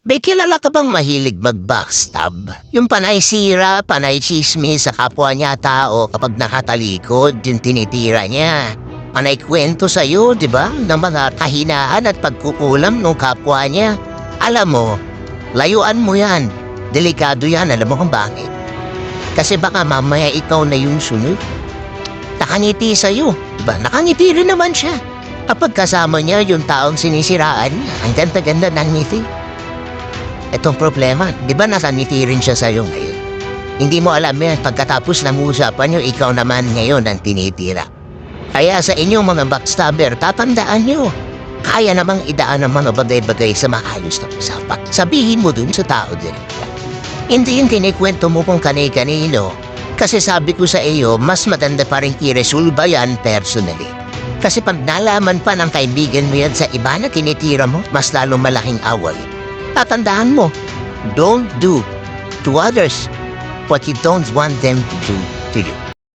May kilala ka bang mahilig mag-backstab? Yung panay sira, panay chismis sa kapwa niya tao kapag nakatalikod, yung tinitira niya. Panay kwento sa'yo, di ba? Ng mga kahinaan at pagkukulam ng kapwa niya. Alam mo, layuan mo yan. Delikado yan, alam mo kung bakit? Kasi baka mamaya ikaw na yung sunod. Nakangiti sa'yo, di ba? Nakangiti rin naman siya. Kapag kasama niya yung taong sinisiraan niya, ang ganda-ganda ng ngiti. Itong problema, di ba nakangiti rin siya sa'yo ngayon? Hindi mo alam yan, pagkatapos ng usapan niyo, ikaw naman ngayon ang tinitira. Kaya sa inyong mga backstabber, tatandaan niyo, kaya namang idaan ang mga bagay-bagay sa maayos na usapan. Sabihin mo dun sa tao din. Hindi yung kinikwento mo kung kanino. Kasi sabi ko sa iyo, mas maganda pa rin i-resolve yan personally. Kasi pag nalaman pa ng kaibigan mo yan sa iba na tinitira mo, mas lalong malaking away. Tatandaan mo, don't do to others what you don't want them to do to you.